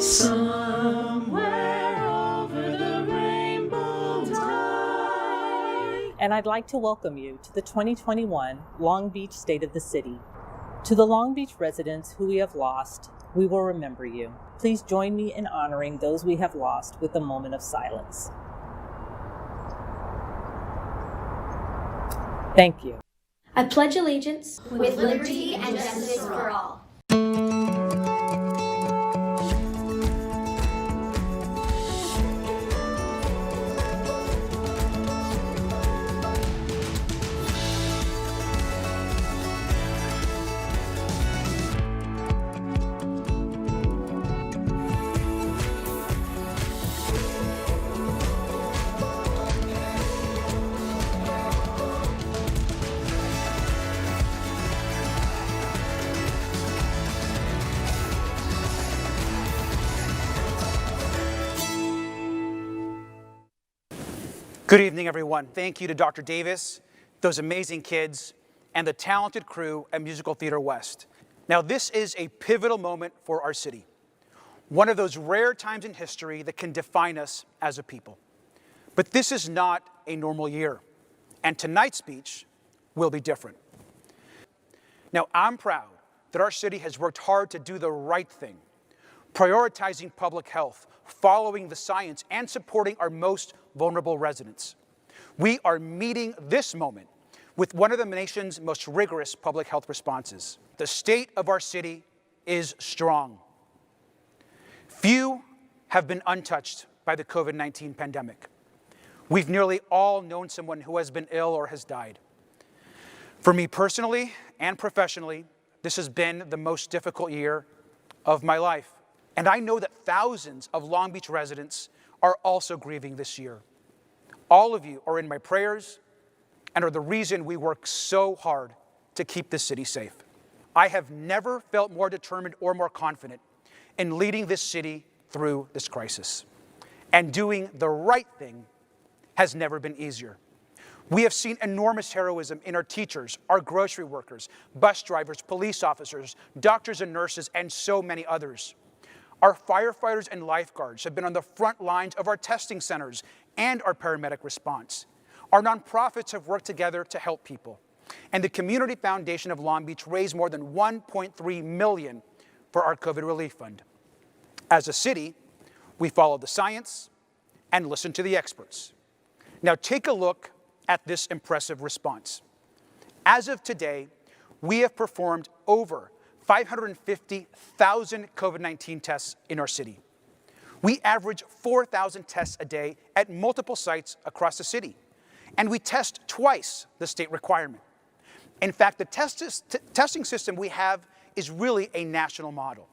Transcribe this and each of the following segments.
Somewhere over the rainbow tide. And I'd like to welcome you to the 2021 Long Beach State of the City. To the Long Beach residents who we have lost, we will remember you. Please join me in honoring those we have lost with a moment of silence. Thank you. I pledge allegiance with liberty and justice for all. Good evening, everyone. Thank you to Dr. Davis, those amazing kids, and the talented crew at Musical Theater West. Now, this is a pivotal moment for our city, one of those rare times in history that can define us as a people. But this is not a normal year, and tonight's speech will be different. Now, I'm proud that our city has worked hard to do the right thing, prioritizing public health, following the science, and supporting our most vulnerable residents. We are meeting this moment with one of the nation's most rigorous public health responses. The state of our city is strong. Few have been untouched by the COVID-19 pandemic. We've nearly all known someone who has been ill or has died. For me personally and professionally, this has been the most difficult year of my life. And I know that thousands of Long Beach residents are also grieving this year. All of you are in my prayers and are the reason we work so hard to keep this city safe. I have never felt more determined or more confident in leading this city through this crisis. And doing the right thing has never been easier. We have seen enormous heroism in our teachers, our grocery workers, bus drivers, police officers, doctors and nurses, and so many others. Our firefighters and lifeguards have been on the front lines of our testing centers and our paramedic response. Our nonprofits have worked together to help people. And the Community Foundation of Long Beach raised more than $1.3 million for our COVID relief fund. As a city, we followed the science and listened to the experts. Now take a look at this impressive response. As of today, we have performed over 550,000 COVID-19 tests in our city. We average 4,000 tests a day at multiple sites across the city, and we test twice the state requirement. In fact, the testing system we have is really a national model,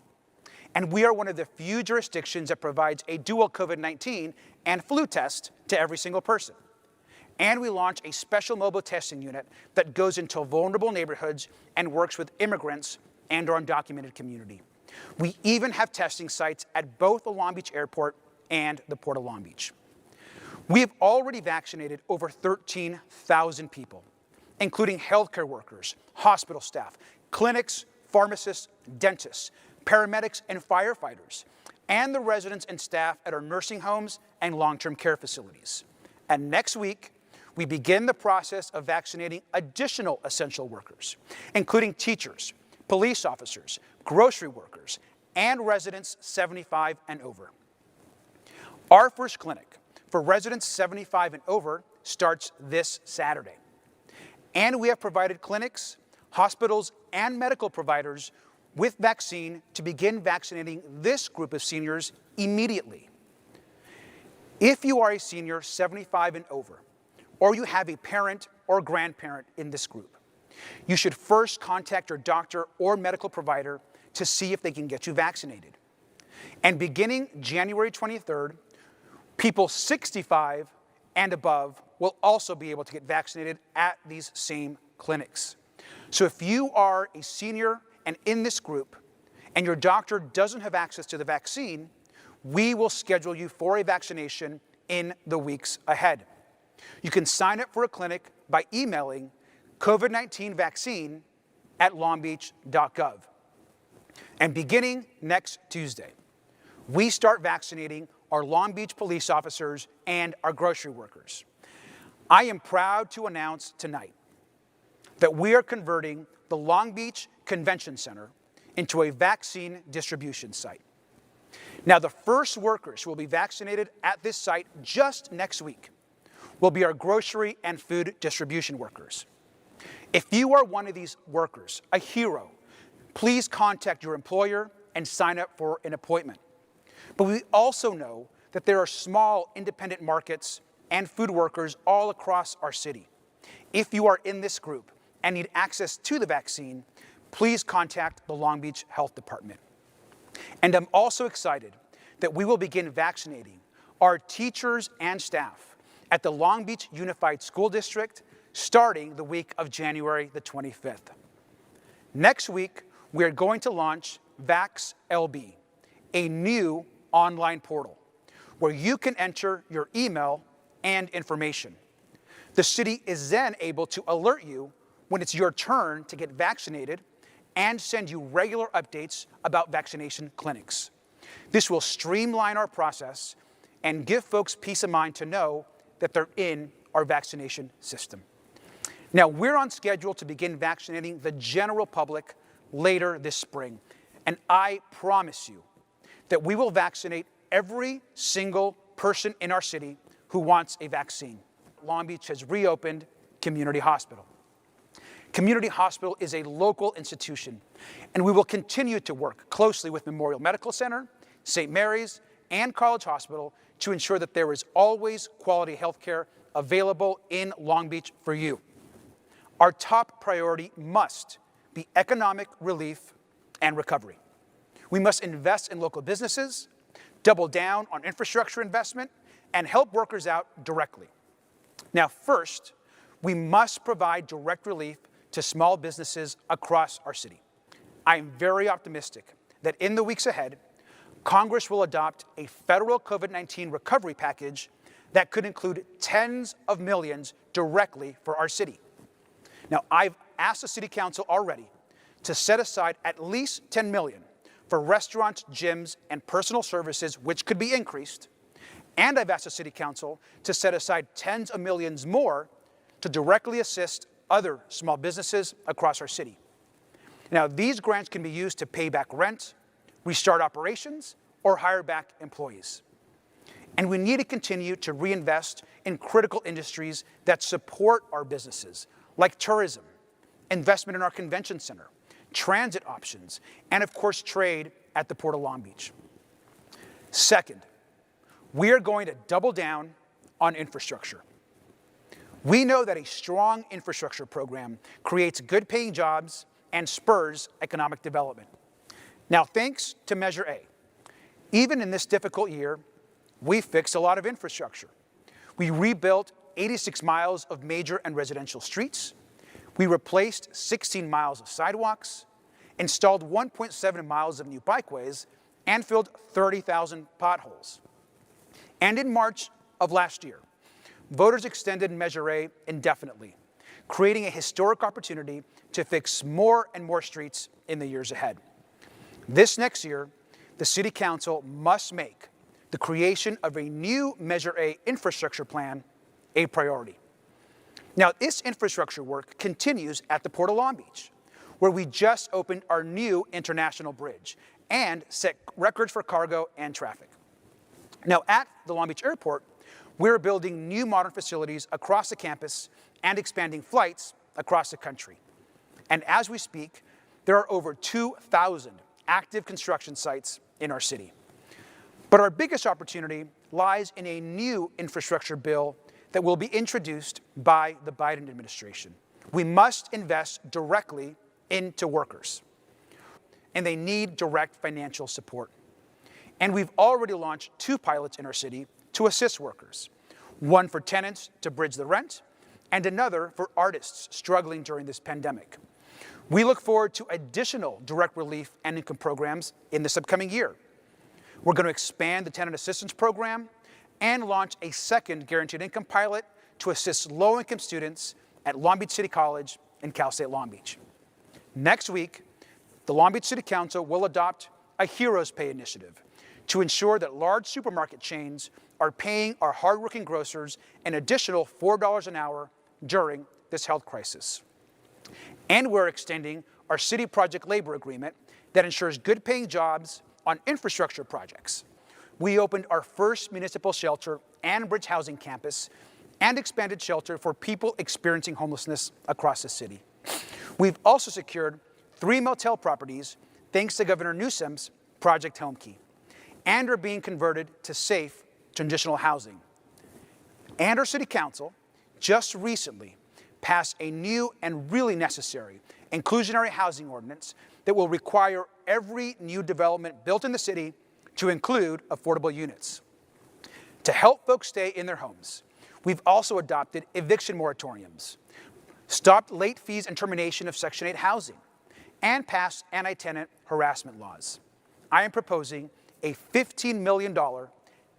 and we are one of the few jurisdictions that provides a dual COVID-19 and flu test to every single person. And we launch a special mobile testing unit that goes into vulnerable neighborhoods and works with immigrants and our undocumented community. We even have testing sites at both the Long Beach Airport and the Port of Long Beach. We have already vaccinated over 13,000 people, including healthcare workers, hospital staff, clinics, pharmacists, dentists, paramedics, and firefighters, and the residents and staff at our nursing homes and long-term care facilities. And next week, we begin the process of vaccinating additional essential workers, including teachers, police officers, grocery workers, and residents 75 and over. Our first clinic for residents 75 and over starts this Saturday. And we have provided clinics, hospitals, and medical providers with vaccine to begin vaccinating this group of seniors immediately. If you are a senior 75 and over, or you have a parent or grandparent in this group, you should first contact your doctor or medical provider to see if they can get you vaccinated. And beginning January 23rd, people 65 and above will also be able to get vaccinated at these same clinics. So if you are a senior and in this group, and your doctor doesn't have access to the vaccine, we will schedule you for a vaccination in the weeks ahead. You can sign up for a clinic by emailing COVID-19 vaccine at longbeach.gov. And beginning next Tuesday, we start vaccinating our Long Beach police officers and our grocery workers. I am proud to announce tonight that we are converting the Long Beach Convention Center into a vaccine distribution site. Now, the first workers who will be vaccinated at this site just next week will be our grocery and food distribution workers. If you are one of these workers, a hero, please contact your employer and sign up for an appointment. But we also know that there are small independent markets and food workers all across our city. If you are in this group and need access to the vaccine, please contact the Long Beach Health Department. And I'm also excited that we will begin vaccinating our teachers and staff at the Long Beach Unified School District starting the week of January the 25th. Next week, we are going to launch VaxLB, a new online portal where you can enter your email and information. The city is then able to alert you when it's your turn to get vaccinated and send you regular updates about vaccination clinics. This will streamline our process and give folks peace of mind to know that they're in our vaccination system. Now, we're on schedule to begin vaccinating the general public later this spring, and I promise you that we will vaccinate every single person in our city who wants a vaccine. Long Beach has reopened Community Hospital. Community Hospital is a local institution, and we will continue to work closely with Memorial Medical Center, St. Mary's, and College Hospital to ensure that there is always quality health care available in Long Beach for you. Our top priority must be economic relief and recovery. We must invest in local businesses, double down on infrastructure investment, and help workers out directly. Now, first, we must provide direct relief to small businesses across our city. I am very optimistic that in the weeks ahead, Congress will adopt a federal COVID-19 recovery package that could include tens of millions directly for our city. Now, I've asked the City Council already to set aside at least $10 million for restaurants, gyms, and personal services, which could be increased. And I've asked the City Council to set aside tens of millions more to directly assist other small businesses across our city. Now, these grants can be used to pay back rent, restart operations, or hire back employees. And we need to continue to reinvest in critical industries that support our businesses, like tourism, investment in our convention center, transit options, and of course, trade at the Port of Long Beach. Second, we are going to double down on infrastructure. We know that a strong infrastructure program creates good-paying jobs and spurs economic development. Now, thanks to Measure A, even in this difficult year, we fixed a lot of infrastructure. We rebuilt 86 miles of major and residential streets. We replaced 16 miles of sidewalks, installed 1.7 miles of new bikeways, and filled 30,000 potholes. And in March of last year, voters extended Measure A indefinitely, creating a historic opportunity to fix more and more streets in the years ahead. This next year, the City Council must make the creation of a new Measure A infrastructure plan a priority. Now, this infrastructure work continues at the Port of Long Beach, where we just opened our new international bridge and set records for cargo and traffic. Now, at the Long Beach Airport, we're building new modern facilities across the campus and expanding flights across the country. And as we speak, there are over 2,000 active construction sites in our city. But our biggest opportunity lies in a new infrastructure bill that will be introduced by the Biden administration. We must invest directly into workers, and they need direct financial support. And we've already launched 2 pilots in our city to assist workers, one for tenants to bridge the rent, and another for artists struggling during this pandemic. We look forward to additional direct relief and income programs in this upcoming year. We're going to expand the tenant assistance program and launch a second guaranteed income pilot to assist low-income students at Long Beach City College and Cal State Long Beach. Next week, the Long Beach City Council will adopt a Heroes Pay initiative to ensure that large supermarket chains are paying our hardworking grocers an additional $4 an hour during this health crisis. And we're extending our city project labor agreement that ensures good-paying jobs on infrastructure projects. We opened our first municipal shelter and bridge housing campus and expanded shelter for people experiencing homelessness across the city. We've also secured 3 motel properties thanks to Governor Newsom's Project Home Key, and are being converted to safe transitional housing. And our city council just recently passed a new and really necessary inclusionary housing ordinance that will require every new development built in the city to include affordable units. To help folks stay in their homes, we've also adopted eviction moratoriums, stopped late fees and termination of Section 8 housing, and passed anti-tenant harassment laws. I am proposing a $15 million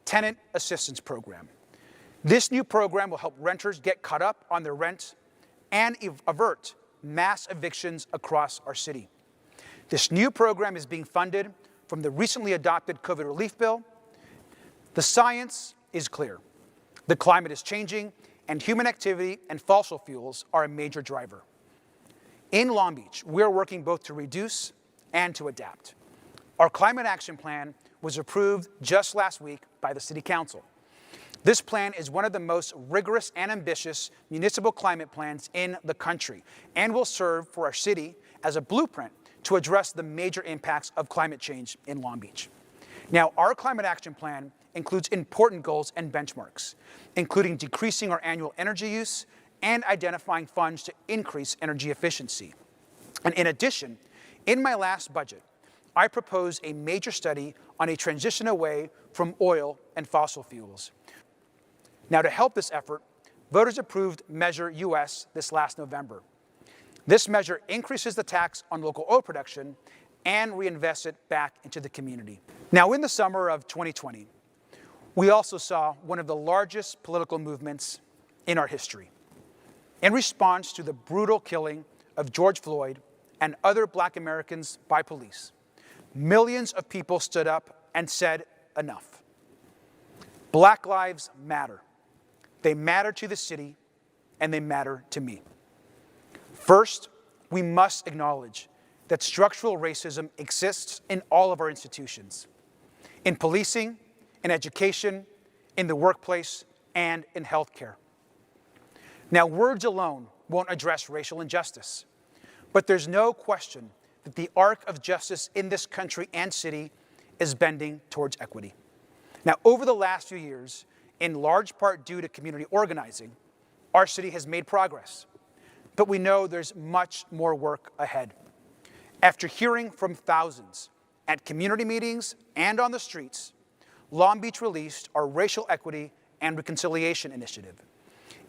tenant assistance program. This new program will help renters get caught up on their rent and avert mass evictions across our city. This new program is being funded from the recently adopted COVID relief bill. The science is clear. The climate is changing, and human activity and fossil fuels are a major driver. In Long Beach, we're working both to reduce and to adapt. Our climate action plan was approved just last week by the City Council. This plan is one of the most rigorous and ambitious municipal climate plans in the country and will serve for our city as a blueprint to address the major impacts of climate change in Long Beach. Now, our climate action plan includes important goals and benchmarks, including decreasing our annual energy use and identifying funds to increase energy efficiency. And in addition, in my last budget, I proposed a major study on a transition away from oil and fossil fuels. Now, to help this effort, voters approved Measure US this last November. This measure increases the tax on local oil production and reinvests it back into the community. Now, in the summer of 2020, we also saw one of the largest political movements in our history. In response to the brutal killing of George Floyd and other Black Americans by police, millions of people stood up and said enough. Black lives matter. They matter to the city, and they matter to me. First, we must acknowledge that structural racism exists in all of our institutions, in policing, in education, in the workplace, and in healthcare. Now, words alone won't address racial injustice, but there's no question that the arc of justice in this country and city is bending towards equity. Now, over the last few years, in large part due to community organizing, our city has made progress, but we know there's much more work ahead. After hearing from thousands at community meetings and on the streets, Long Beach released our Racial Equity and Reconciliation Initiative.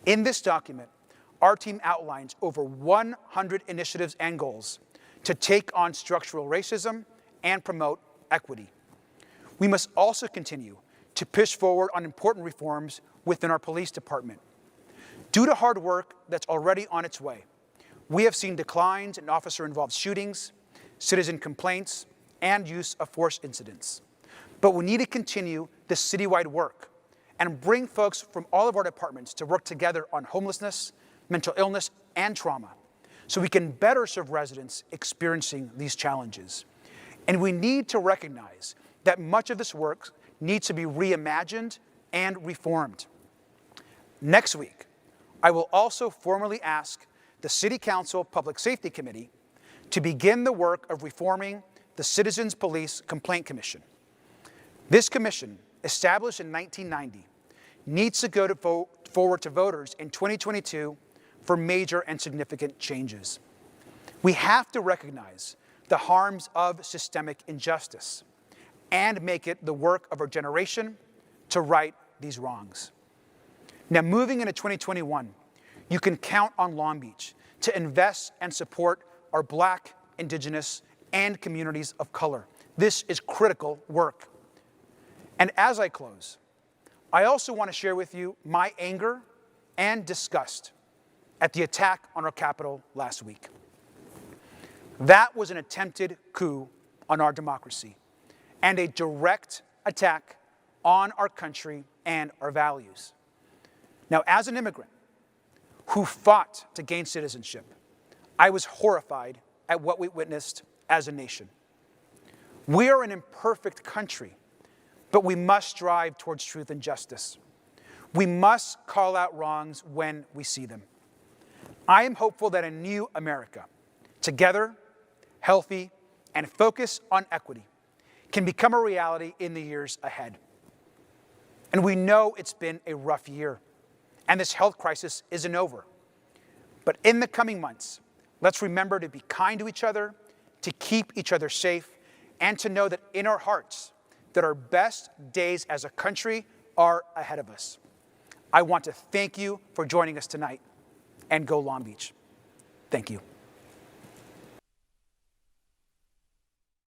In this document, our team outlines over 100 initiatives and goals to take on structural racism and promote equity. We must also continue to push forward on important reforms within our police department. Due to hard work that's already on its way, we have seen declines in officer-involved shootings, citizen complaints, and use of force incidents. But we need to continue this citywide work and bring folks from all of our departments to work together on homelessness, mental illness, and trauma, so we can better serve residents experiencing these challenges. And we need to recognize that much of this work needs to be reimagined and reformed. Next week, I will also formally ask the City Council Public Safety Committee to begin the work of reforming the Citizens Police Complaint Commission. This commission, established in 1990, needs to go forward to voters in 2022 for major and significant changes. We have to recognize the harms of systemic injustice and make it the work of our generation to right these wrongs. Now, moving into 2021, you can count on Long Beach to invest and support our Black, Indigenous, and communities of color. This is critical work. And as I close, I also want to share with you my anger and disgust at the attack on our Capitol last week. That was an attempted coup on our democracy and a direct attack on our country and our values. Now, as an immigrant who fought to gain citizenship, I was horrified at what we witnessed as a nation. We are an imperfect country, but we must strive towards truth and justice. We must call out wrongs when we see them. I am hopeful that a new America, together, healthy, and focused on equity, can become a reality in the years ahead. And we know it's been a rough year, and this health crisis isn't over. But in the coming months, let's remember to be kind to each other, to keep each other safe, and to know that in our hearts, that our best days as a country are ahead of us. I want to thank you for joining us tonight, and go Long Beach. Thank you.